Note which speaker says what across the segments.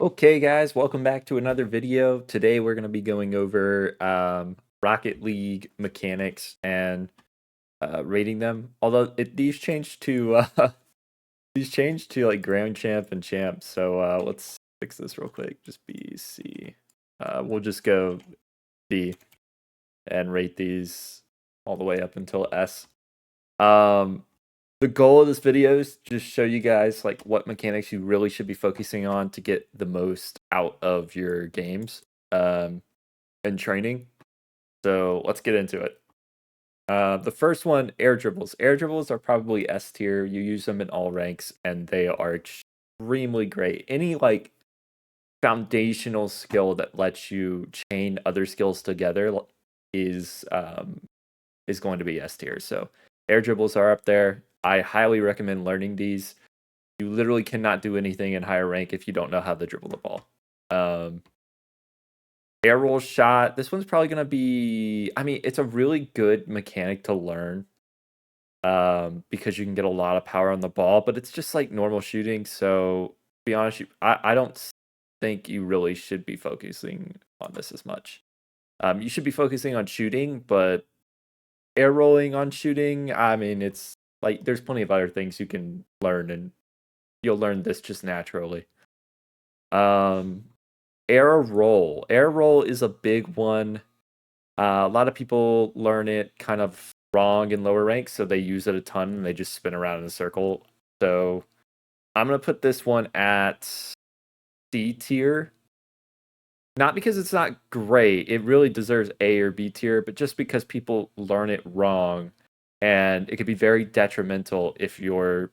Speaker 1: Okay, guys, welcome back to another video. Today we're going to be going over Rocket League mechanics and rating them. Although these changed to these changed to like Grand Champ and Champ. So let's fix this real quick. Just B, C. We'll just go B and rate these all the way up until S. Um, the goal of this video is just show you guys like what mechanics you really should be focusing on to get the most out of your games and training. So let's get into it. The first one, air dribbles. Air dribbles are probably S tier. You use them in all ranks, and they are extremely great. Any like foundational skill that lets you chain other skills together is is going to be S tier. So air dribbles are up there. I highly recommend learning these. You literally cannot do anything in higher rank if you don't know how to dribble the ball. Air roll shot. This one's probably gonna be. I mean, it's a really good mechanic to learn. Because you can get a lot of power on the ball, but it's just like normal shooting. So to be honest, I don't think you really should be focusing on this as much. You should be focusing on shooting, but air rolling on shooting, I mean, it's like there's plenty of other things you can learn, and you'll learn this just naturally. Um, Air roll. Air roll is a big one. A lot of people learn it kind of wrong in lower ranks, so they use it a ton and they just spin around in a circle. So I'm gonna put this one at C tier. Not because it's not great, it really deserves A or B tier, but just because people learn it wrong, and it could be very detrimental if you're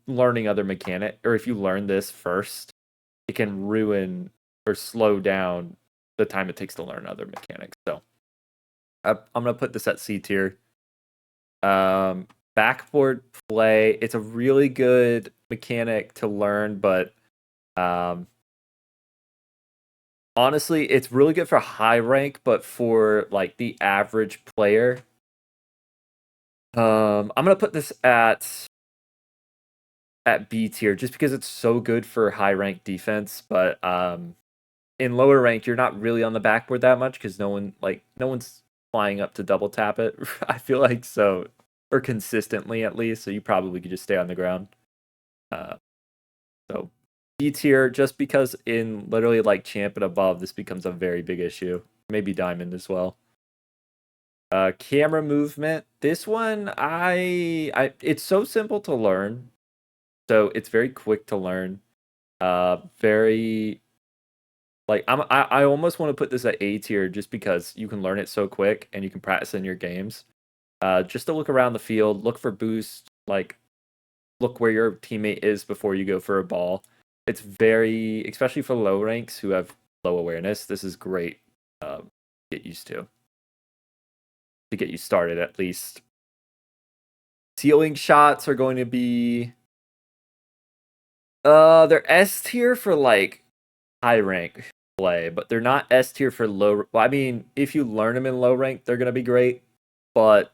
Speaker 1: learning other mechanic, or if you learn this first, it can ruin or slow down the time it takes to learn other mechanics. So I'm gonna put this at C tier. Backboard play, it's a really good mechanic to learn, but um, honestly, it's really good for high rank, but for like the average player, I'm gonna put this at B tier just because it's so good for high rank defense, but in lower rank you're not really on the backboard that much because no one's flying up to double tap it. I feel like so, or consistently at least, so you probably could just stay on the ground. Uh, so B tier just because in literally like champ and above this becomes a very big issue. Maybe diamond as well. Camera movement. This one I it's so simple to learn. So it's very quick to learn. Very like I almost want to put this at A tier just because you can learn it so quick and you can practice in your games. Just to look around the field, look for boost, like look where your teammate is before you go for a ball. It's very, especially for low ranks who have low awareness. This is great. Get used to get you started at least. Ceiling shots are going to be they're S tier for like high rank play, but they're not S tier for low. Well, I mean, if you learn them in low rank, they're gonna be great. But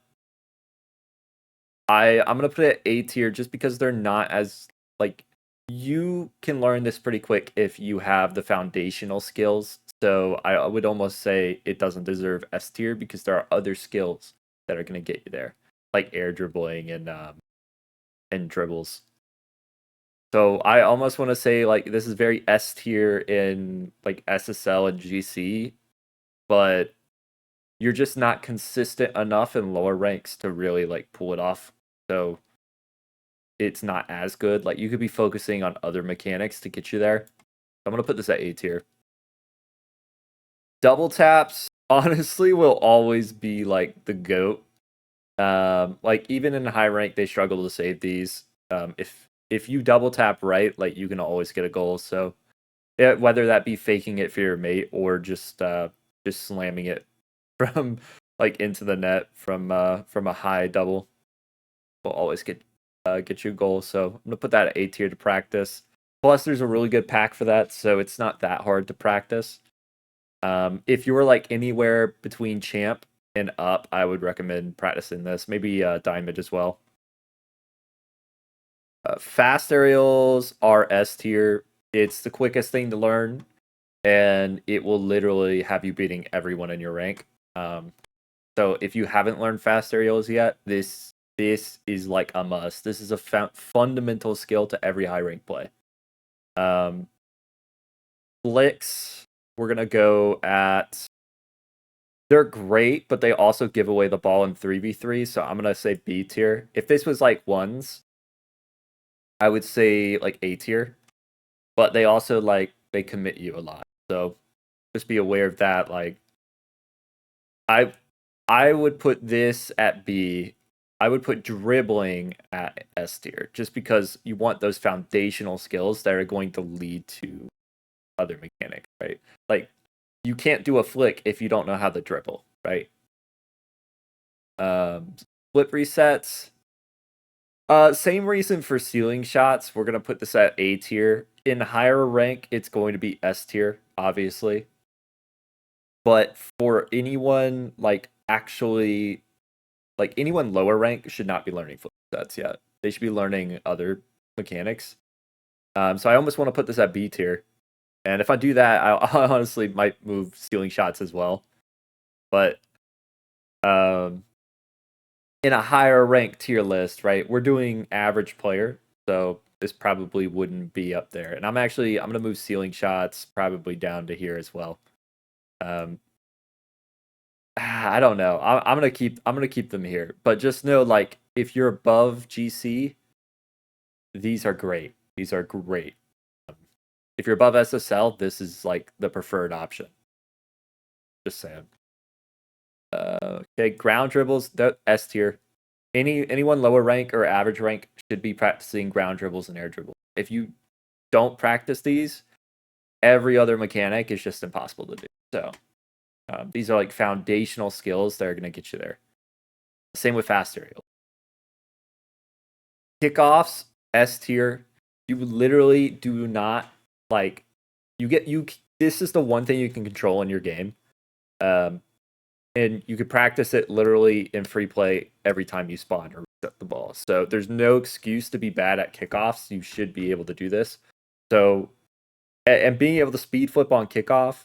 Speaker 1: I'm gonna put it at A tier just because they're not as like you can learn this pretty quick if you have the foundational skills. So I would almost say it doesn't deserve S tier because there are other skills that are gonna get you there, like air dribbling and dribbles. So I almost want to say like this is very S tier in like SSL and GC, but you're just not consistent enough in lower ranks to really like pull it off. So it's not as good. Like you could be focusing on other mechanics to get you there. I'm gonna put this at A tier. Double taps honestly will always be like the GOAT. Like even in high rank they struggle to save these. If you double tap right, like you can always get a goal. So yeah, whether that be faking it for your mate or just slamming it from like into the net from a high double will always get you a goal. So I'm gonna put that at A tier to practice. Plus, there's a really good pack for that, so it's not that hard to practice. If you were like anywhere between champ and up, I would recommend practicing this. Maybe diamond as well. Fast aerials are S tier. It's the quickest thing to learn, and it will literally have you beating everyone in your rank. So if you haven't learned fast aerials yet, this is like a must. This is a fundamental skill to every high rank play. Flicks, we're gonna go at. They're great, but they also give away the ball in 3v3, so I'm gonna say B tier. If this was like ones, I would say like A tier. But they also they commit you a lot. So just be aware of that. Like I would put this at B. I would put dribbling at S tier, just because you want those foundational skills that are going to lead to other mechanics, right? Like you can't do a flick if you don't know how to dribble, right? Flip resets. Same reason for ceiling shots. We're gonna put this at A tier. In higher rank, it's going to be S tier, obviously. But for anyone actually anyone lower rank should not be learning flip resets yet. They should be learning other mechanics. So I almost want to put this at B tier. And if I do that, I honestly might move ceiling shots as well. But in a higher rank tier list, right, we're doing average player. So this probably wouldn't be up there. And I'm gonna move ceiling shots probably down to here as well. I don't know. I'm gonna keep them here. But just know, like, if you're above GC, these are great. These are great. If you're above SSL, this is like the preferred option. Just saying. Okay, ground dribbles, the S tier. Anyone lower rank or average rank should be practicing ground dribbles and air dribbles. If you don't practice these, every other mechanic is just impossible to do. So these are like foundational skills that are going to get you there. Same with fast aerial. Kickoffs, S tier. You literally do not this is the one thing you can control in your game. And you could practice it literally in free play every time you spawn or reset the ball. So there's no excuse to be bad at kickoffs. You should be able to do this. So, and being able to speed flip on kickoff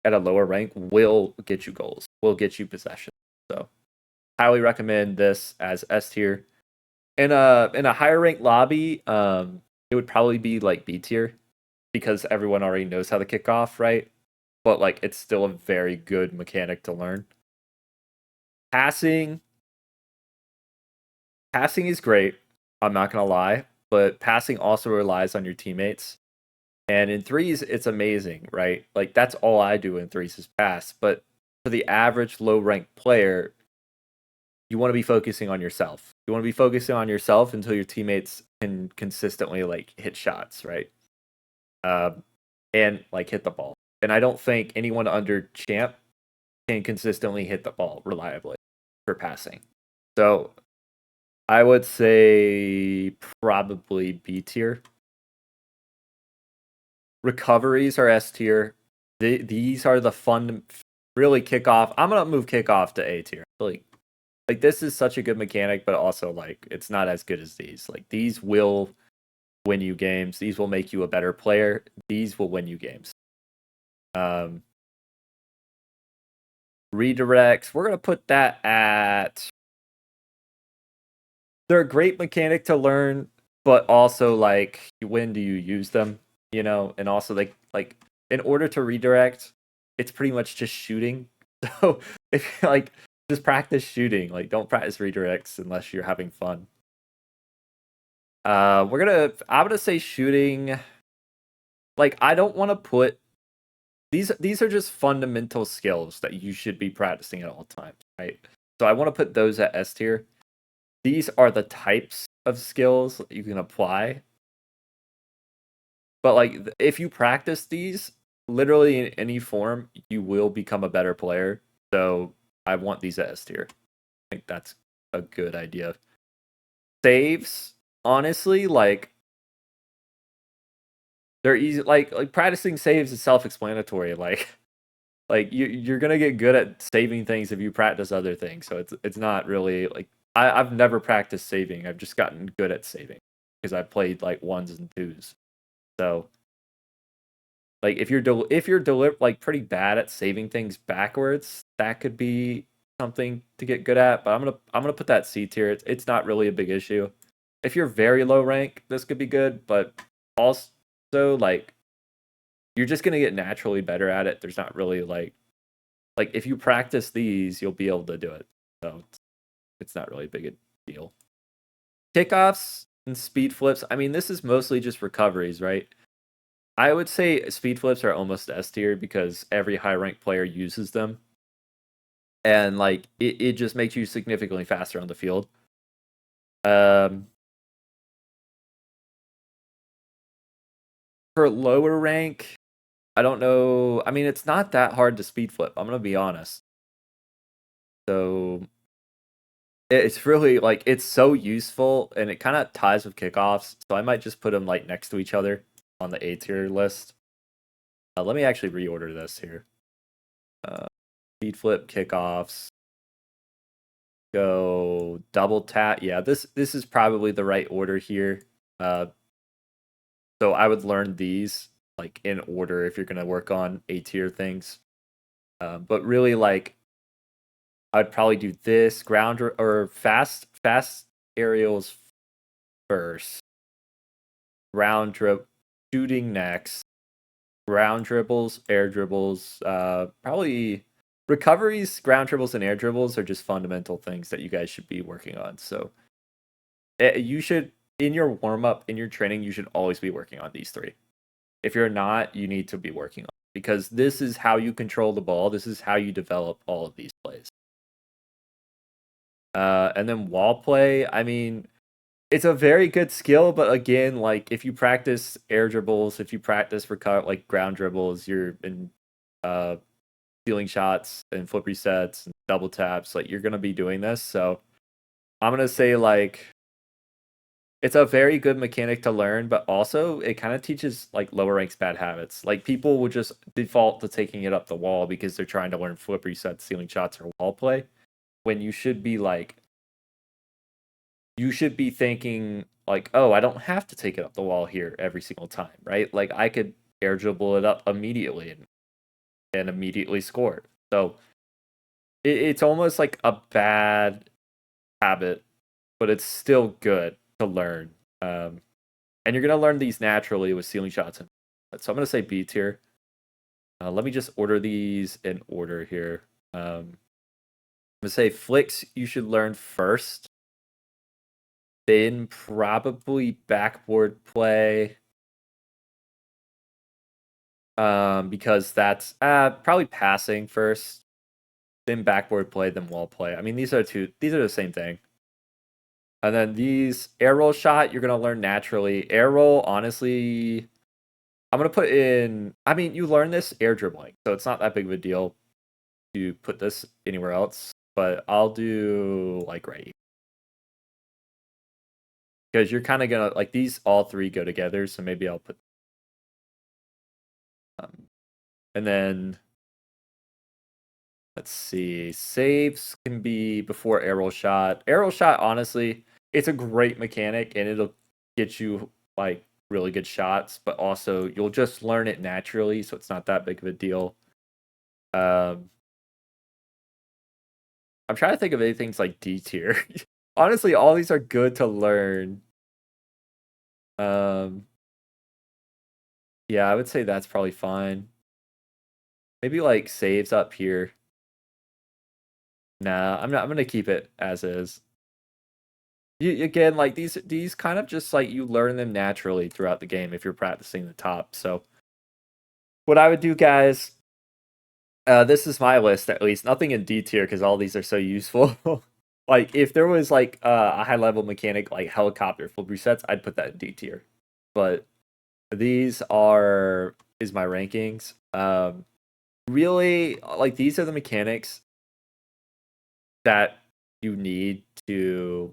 Speaker 1: at a lower rank will get you goals, will get you possession. So, highly recommend this as S tier. In a higher rank lobby, it would probably be like B tier because everyone already knows how to kick off, right? But like it's still a very good mechanic to learn. Passing is great. I'm not gonna lie, but passing also relies on your teammates. And in threes, it's amazing, right? Like that's all I do in threes is pass. But for the average low ranked player, you want to be focusing on yourself. You want to be focusing on yourself until your teammates can consistently like hit shots, right? And like hit the ball. And I don't think anyone under champ can consistently hit the ball reliably for passing. So I would say probably B tier. Recoveries are S tier. These are the fun, really kickoff. I'm gonna move kickoff to A tier. Like this is such a good mechanic, but also like it's not as good as these. Like these will win you games. These will make you a better player. These will win you games. Redirects. We're gonna put that at. They're a great mechanic to learn, but also like when do you use them? You know, and also like in order to redirect, it's pretty much just shooting. So if like just practice shooting, like don't practice redirects unless you're having fun. I'm gonna say shooting. Like I don't want to put these are just fundamental skills that you should be practicing at all times, right? So I want to put those at S tier. These are the types of skills that you can apply. But like if you practice these literally in any form, you will become a better player. So I want these at S tier. I think that's a good idea. Saves, honestly, like they're easy. Like practicing saves is self-explanatory. Like you're gonna get good at saving things if you practice other things. So it's not really like I've never practiced saving. I've just gotten good at saving because I played like ones and twos. So Like if you're like pretty bad at saving things backwards, that could be something to get good at. But I'm gonna put that C tier. It's not really a big issue. If you're very low rank, this could be good, but also like you're just gonna get naturally better at it. There's not really like if you practice these, you'll be able to do it. So it's not really a big deal. Kickoffs and speed flips. I mean, this is mostly just recoveries, right? I would say speed flips are almost S tier because every high rank player uses them. And like it just makes you significantly faster on the field. For lower rank, I don't know. I mean, it's not that hard to speed flip. I'm gonna be honest. So it's really like it's so useful, and it kind of ties with kickoffs. So I might just put them like next to each other on the A tier list. Let me actually reorder this here. Speed flip, kickoffs. Go double tap. Yeah, this is probably the right order here. So I would learn these like in order if you're gonna work on A tier things. But really, like I'd probably do this ground or fast aerials first, ground dribble, shooting next, ground dribbles, air dribbles, probably recoveries, ground dribbles, and air dribbles are just fundamental things that you guys should be working on. So you should, in your warm up, in your training, you should always be working on these three. If you're not, you need to be working on it, because this is how you control the ball. This is how you develop all of these plays. And then wall play, I mean, it's a very good skill, but again, like if you practice air dribbles, if you practice like ground dribbles, you're in stealing shots and flip resets and double taps, like you're gonna be doing this. So I'm gonna say like it's a very good mechanic to learn, but also it kind of teaches like lower ranks bad habits. Like people would just default to taking it up the wall because they're trying to learn flip resets, stealing shots, or wall play, when you should be like you should be thinking like, oh, I don't have to take it up the wall here every single time, right? Like I could air dribble it up immediately and immediately score it. So it's almost like a bad habit, but it's still good to learn. And you're gonna learn these naturally with ceiling shots. So I'm gonna say B tier. Let me just order these in order here. I'm gonna say flicks you should learn first. Then probably backboard play. Because that's probably passing first, then backboard play, then wall play. I mean, these are the same thing. And then these air roll shot, you're gonna learn naturally. Air roll, honestly, I'm gonna put in. I mean, you learn this air dribbling, so it's not that big of a deal to put this anywhere else. But I'll do like right here, because you're kind of gonna like these all three go together. So maybe I'll put. And then let's see. Saves can be before arrow shot. Arrow shot, honestly, it's a great mechanic and it'll get you like really good shots, but also you'll just learn it naturally, so it's not that big of a deal. I'm trying to think of anything like D tier. Honestly, all these are good to learn. Yeah, I would say that's probably fine. Maybe like saves up here. Nah, I'm not. I'm gonna keep it as is. You, again, like these kind of just like you learn them naturally throughout the game if you're practicing the top. So what I would do, guys, this is my list at least. Nothing in D tier because all these are so useful. Like if there was like a high level mechanic like helicopter full resets, I'd put that in D tier. But these is my rankings. Really, like these are the mechanics that you need to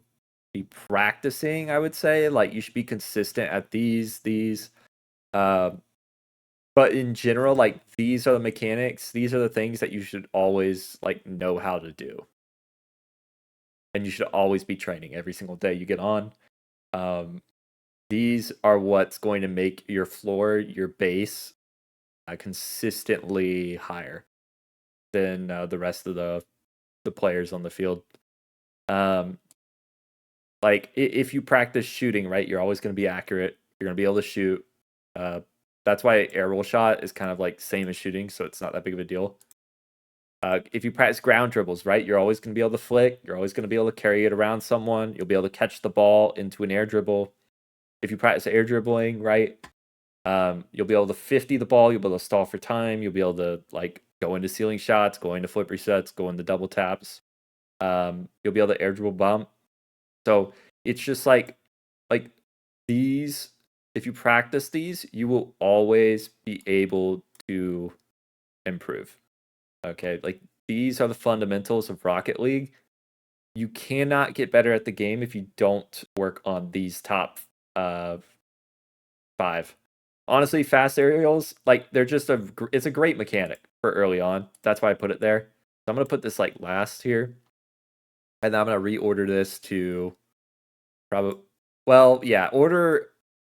Speaker 1: be practicing. I would say like you should be consistent at these. But in general, like these are the mechanics. These are the things that you should always like know how to do, and you should always be training every single day you get on. These are what's going to make your floor, your base, consistently higher than the rest of the players on the field. Um, like if you practice shooting, right, you're always going to be accurate. You're going to be able to shoot. Uh, that's why air roll shot is kind of like same as shooting, so it's not that big of a deal. If you practice ground dribbles, right, you're always going to be able to flick. You're always going to be able to carry it around someone. You'll be able to catch the ball into an air dribble. If you practice air dribbling, right, you'll be able to 50 the ball. You'll be able to stall for time. You'll be able to like go into ceiling shots, go into flip resets, go into double taps. You'll be able to air dribble bump. So it's just like these. If you practice these, you will always be able to improve. Okay, like these are the fundamentals of Rocket League. You cannot get better at the game if you don't work on these top uh 5. Honestly, fast aerials, like they're just it's a great mechanic for early on. That's why I put it there. So I'm gonna put this like last here, and then I'm gonna reorder this to probably. Well, yeah, order.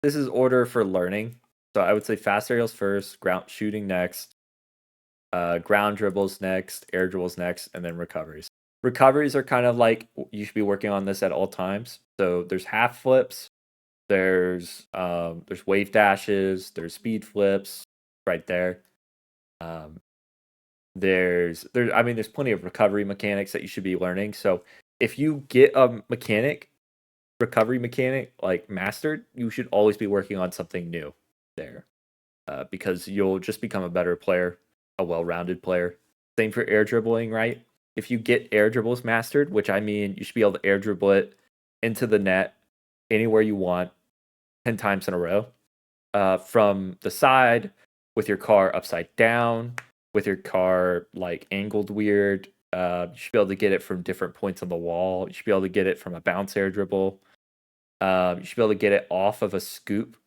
Speaker 1: This is order for learning. So I would say fast aerials first, ground shooting next, ground dribbles next, air dribbles next, and then recoveries. Recoveries are kind of like you should be working on this at all times. So there's half flips, there's wave dashes, there's speed flips right there. Um, there's plenty of recovery mechanics that you should be learning. So if you get a recovery mechanic like mastered, you should always be working on something new there, because you'll just become a better player, a well-rounded player. Same for air dribbling, right? If you get air dribbles mastered, which I mean you should be able to air dribble it into the net anywhere you want 10 times in a row, from the side, with your car upside down, with your car like angled weird. You should be able to get it from different points on the wall. You should be able to get it from a bounce air dribble. You should be able to get it off of a scoop,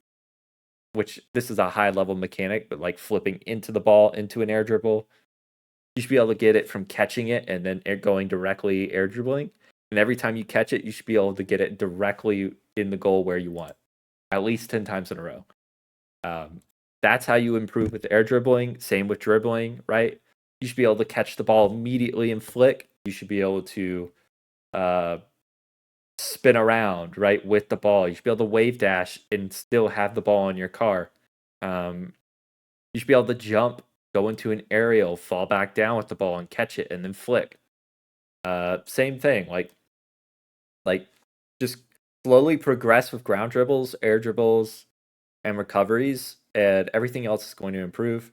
Speaker 1: which this is a high level mechanic, but like flipping into the ball into an air dribble. You should be able to get it from catching it and then going directly air dribbling. And every time you catch it, you should be able to get it directly in the goal where you want, at least 10 times in a row. That's how you improve with air dribbling. Same with dribbling, right? You should be able to catch the ball immediately and flick. You should be able to spin around, right, with the ball. You should be able to wave dash and still have the ball in your car. You should be able to jump, go into an aerial, fall back down with the ball and catch it and then flick. Same thing, like just slowly progress with ground dribbles, air dribbles, and recoveries, and everything else is going to improve.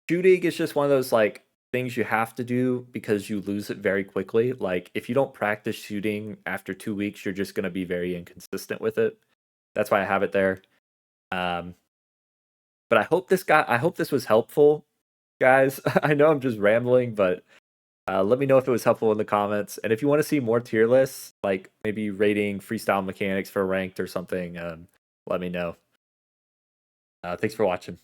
Speaker 1: Shooting is just one of those like things you have to do because you lose it very quickly. Like if you don't practice shooting after 2 weeks, you're just going to be very inconsistent with it. That's why I have it there. But I hope this was helpful, guys. I know I'm just rambling, but let me know if it was helpful in the comments. And if you want to see more tier lists, like maybe rating freestyle mechanics for ranked or something, let me know. Thanks for watching.